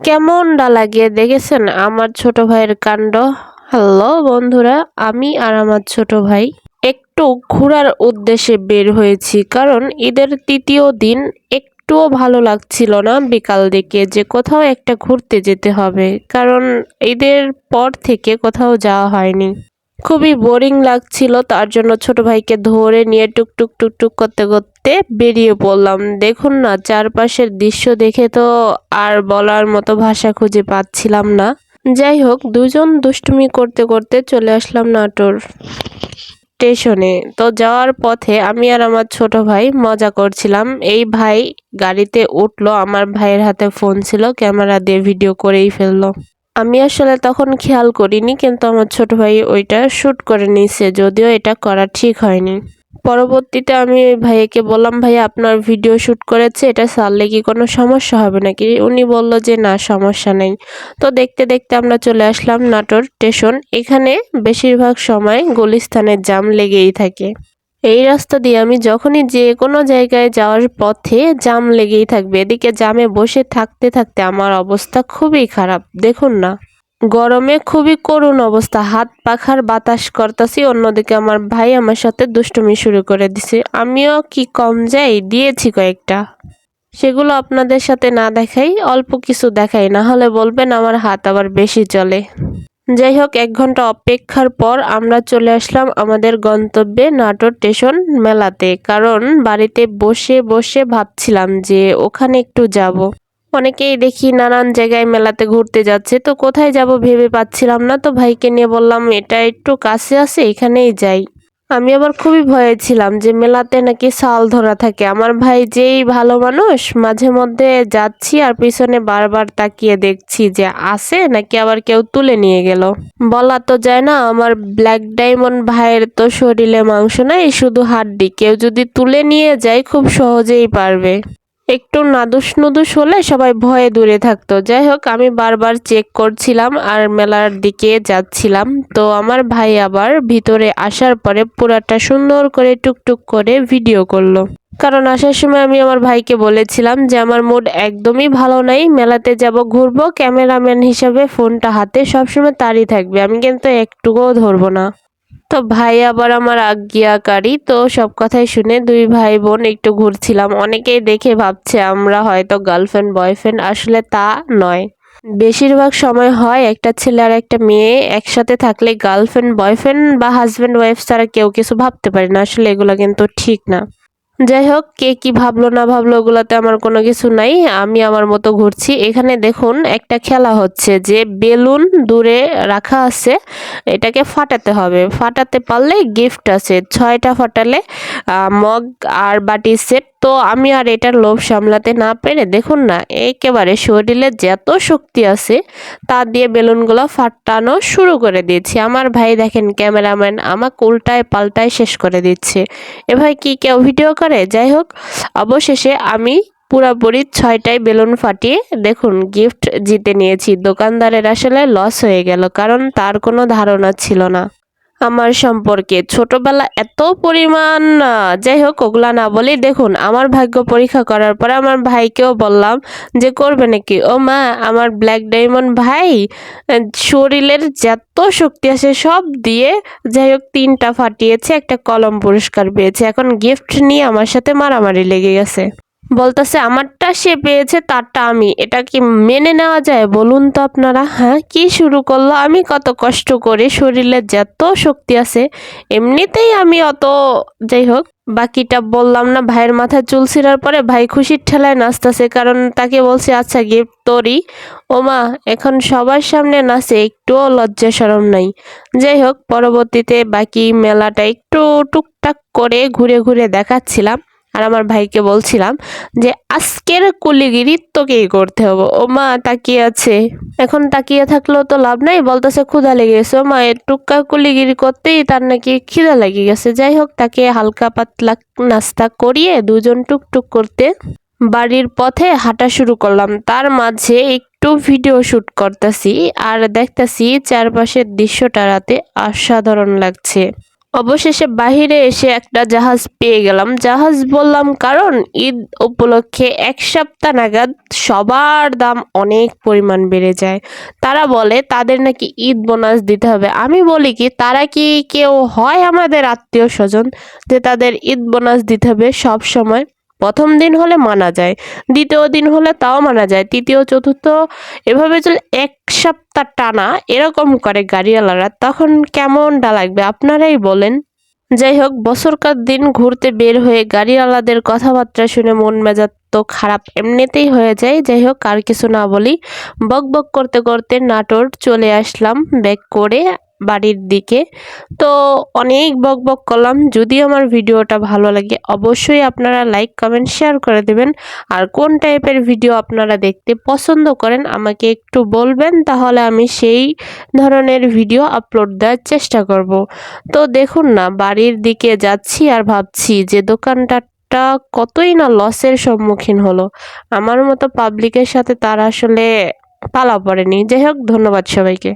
কেমনটা লাগে দেখেছেন আমার ছোট ভাইয়ের কাণ্ড। হ্যালো বন্ধুরা, আমি আর আমার ছোট ভাই একটু ঘোরার উদ্দেশ্যে বের হয়েছি, কারণ ঈদের তৃতীয় দিন একটুও ভালো লাগছিল না বিকাল দিকে যে কোথাও একটা ঘুরতে যেতে হবে, কারণ ঈদের পর থেকে কোথাও যাওয়া হয়নি। খুবই বোরিং লাগছিল, তার জন্য ছোট ভাইকে ধরে নিয়ে টুকটুক টুকটুক করতে করতে বেরিয়ে পড়লাম। দেখুন না, চারপাশের দৃশ্য দেখে তো আর বলার মতো ভাষা খুঁজে পাচ্ছিলাম না। যাই হোক, দুজন দুষ্টুমি করতে করতে চলে আসলাম নাটোর স্টেশনে। তো যাওয়ার পথে আমি আর আমার ছোট ভাই মজা করছিলাম। এই ভাই গাড়িতে উঠলো, আমার ভাইয়ের হাতে ফোন ছিল, ক্যামেরা দিয়ে ভিডিও করেই ফেললো। আমি আসলে তখন খেয়াল করিনি, কিন্তু আমার ছোট ভাই ওইটা শুট করে নিছে, যদিও এটা করা ঠিক হয়নি। পরবর্তীতে আমি ওই ভাইয়াকে বললাম, ভাইয়া আপনার ভিডিও শুট করেছে, এটা ছাড়লে কি কোনো সমস্যা হবে নাকি? উনি বলল যে না, সমস্যা নেই। তো দেখতে দেখতে আমরা চলে আসলাম নাটোর স্টেশন। এখানে বেশিরভাগ সময় গুলিস্তানের জ্যাম লেগেই থাকে। এই রাস্তা দিয়ে আমি যখনই যে কোনো জায়গায় যাওয়ার পথে জ্যাম লেগেই থাকবে। এদিকে জ্যামে বসে থাকতে থাকতে আমার অবস্থা খুবই খারাপ। দেখুন না, গরমে খুবই করুণ অবস্থা, হাত পাখার বাতাস করতাছি। অন্যদিকে আমার ভাই আমার সাথে দুষ্টুমি শুরু করে দিছে। আমিও কি কম যাই, দিয়েছি কয়েকটা। সেগুলো আপনাদের সাথে না দেখাই, অল্প কিছু দেখাই, না হলে বলবেন আমার হাত আবার বেশি চলে। যাই হোক, 1 ঘন্টা অপেক্ষার পর আমরা চলে আসলাম আমাদের গন্তব্যে নাটোর স্টেশন মেলাতে, কারণ বাড়িতে বসে বসে ভাবছিলাম যে ওখানে একটু যাব। অনেকেই দেখি নানান জায়গায় মেলাতে ঘুরতে যাচ্ছে, তো কোথায় যাব ভেবে পাচ্ছিলাম না। তো ভাইকে নিয়ে বললাম এটা একটু কাছে আছে, এখানেই যাই। আমি আবার খুবই ভয়ে ছিলাম যে মেলাতে নাকি সাল ধরা থাকে। আমার ভাই যেই ভালো মানুষ, মাঝে মধ্যে যাচ্ছি আর পিছনে বারবার তাকিয়ে দেখছি যে আছে নাকি আবার কেউ তুলে নিয়ে গেল। বলা তো যায় না, আমার ব্ল্যাক ডায়মন্ড ভাইয়ের তো শরীরে মাংস নাই, শুধু হাড্ডি। কেউ যদি তুলে নিয়ে যায় খুব সহজেই পারবে। একটু নাদুস নুদুস হলে সবাই ভয়ে দূরে থাকতো। যাই হোক, আমি বারবার চেক করছিলাম আর মেলার দিকে যাচ্ছিলাম। তো আমার ভাই আবার ভিতরে আসার পরে পুরাটা সুন্দর করে টুকটুক করে ভিডিও করলো। কারণ আসার সময় আমি আমার ভাইকে বলেছিলাম যে আমার মুড একদমই ভালো নাই, মেলাতে যাব, ঘুরবো, ক্যামেরাম্যান হিসাবে ফোনটা হাতে সবসময় তারই থাকবে, আমি কিন্তু একটুকুও ধরবো না। তো ভাই আবার আমার আজ্ঞাকারী, তো সব কথাই শুনে দুই ভাই বোন একটু ঘুরছিলাম। অনেকেই দেখে ভাবছে আমরা হয়তো গার্লফ্রেন্ড বয়ফ্রেন্ড, আসলে তা নয়। বেশিরভাগ সময় হয় একটা ছেলে আর একটা মেয়ে একসাথে থাকলে গার্লফ্রেন্ড বয়ফ্রেন্ড বা হাজব্যান্ড ওয়াইফ ছাড়া কেউ কিছু ভাবতে পারে না। আসলে এগুলো কিন্তু ঠিক না। যাই হোক, কে কি ভাবলো না ভাবলো ওগুলাতে আমার কোনো কিছু নাই, আমি আমার মতো ঘুরছি। এখানে দেখুন একটা খেলা হচ্ছে যে বেলুন দূরে রাখা আছে, এটাকে ফাটাতে হবে। ফাটাতে পারলে গিফট আছে, 6টা ফাটালে মগ আর বাটি সেট। তো আমি আর এটার লোভ সামলাতে না পেরে দেখুন না, একেবারে শরীরে যত শক্তি আছে তা দিয়ে বেলুনগুলো ফাটানো শুরু করে দিয়েছি। আমার ভাই দেখেন ক্যামেরাম্যান আমাকে উল্টায় পাল্টায় শেষ করে দিচ্ছে। এ ভাই কি কেউ ভিডিও করে? যাই হোক, অবশেষে আমি পুরাপুরি 6টায় বেলুন ফাটিয়ে দেখুন গিফট জিতে নিয়েছি। দোকানদারের আসলে লস হয়ে গেল, কারণ তার কোনো ধারণা ছিল না আমার সম্পর্কে। ছোটবেলা এত পরিমাণ যাই হোক, ওগুলা না বলি। দেখুন, আমার ভাগ্য পরীক্ষা করার পরে আমার ভাইকেও বললাম যে করবে নাকি। ও মা, আমার ব্ল্যাক ডায়মন্ড ভাই শরীরের যত শক্তি আছে সব দিয়ে যাই হোক 3টা ফাটিয়েছে, একটা কলম পুরস্কার পেয়েছে। এখন গিফট নিয়ে আমার সাথে মারামারি লেগে গেছে, বলতেছে আমারটা সে পেয়েছে তারটা আমি। এটা কি মেনে নেওয়া যায় বলুন তো আপনারা? হ্যাঁ, কি শুরু করলো? আমি কত কষ্ট করে, শরীরে যত শক্তি আছে, এমনিতেই আমি অত। যাই হোক, বাকিটা বললাম না। ভাইয়ের মাথায় চুল ছিঁড়ার পরে ভাই খুশির ঠেলায় নাচতেছে, কারণ তাকে বলছে আচ্ছা গিফট তোরই। ও মা, এখন সবার সামনে নাচে, একটুও লজ্জা শরম নাই। যাই হোক, পরবর্তীতে বাকি মেলাটা একটু টুকটাক করে ঘুরে ঘুরে দেখাচ্ছিলাম আর আমার ভাইকে বলছিলাম যে আজকের কুলিগিরি তোকেই করতে হবে। ও মা তাকিয়ে আছে, এখন তাকিয়ে থাকলেও তো লাভ নাই, বলতেছে ক্ষুধা লেগে গেছে। ও মা, এর টুক্কা কুলিগিরি করতেই তার নাকি খিদা লেগে গেছে। যাই হোক, তাকে হালকা পাতলা নাস্তা করিয়ে দুজন টুকটুক করতে বাড়ির পথে হাঁটা শুরু করলাম। তার মাঝে একটু ভিডিও শুট করতেছি আর দেখতেছি চারপাশের দৃশ্যটা রাতে অসাধারণ লাগছে। অবশেষে বাহিরে এসে একটা জাহাজ পেয়ে গেলাম। জাহাজ বললাম কারণ ঈদ উপলক্ষে ১ সপ্তাহ নাগাদ সবার দাম অনেক পরিমাণ বেড়ে যায়। তারা বলে তাদের নাকি ঈদ বোনাস দিতে হবে। আমি বলি কি তারা কি কেউ হয় আমাদের আত্মীয়স্বজন যে তাদের ঈদ বোনাস দিতে হবে সবসময়? ১ম দিন হলে মানা যায়, ২য় দিন হলে তাও মানা যায়, ৩য়, ৪র্থ এভাবে চলে ১ সপ্তাহ টানা এরকম করে গাড়িওয়ালারা, তখন কেমনটা লাগবে আপনারাই বলেন। যাই হোক, বছরকার দিন ঘুরতে বের হয়ে গাড়িওয়ালাদের কথাবার্তা শুনে মন মেজাজ তো খারাপ এমনিতেই হয়ে যায়। যাই হোক, আর কিছু না বলি, বকবক করতে করতে নাটোর চলে আসলাম ব্যাক করে বাড়ির দিকে। তো অনেক বকবক করলাম। যদি আমার ভিডিওটা ভালো লাগে অবশ্যই আপনারা লাইক, কমেন্ট, শেয়ার করে দেবেন। আর কোন টাইপের ভিডিও আপনারা দেখতে পছন্দ করেন আমাকে একটু বলবেন, তাহলে আমি সেই ধরনের ভিডিও আপলোড দেওয়ার চেষ্টা করব। তো দেখুন না, বাড়ির দিকে যাচ্ছি আর ভাবছি যে দোকানটা কতই না লসের সম্মুখীন হলো। আমার মতো পাবলিকের সাথে তার আসলে পালা পড়েনি। যাই হোক, ধন্যবাদ সবাইকে।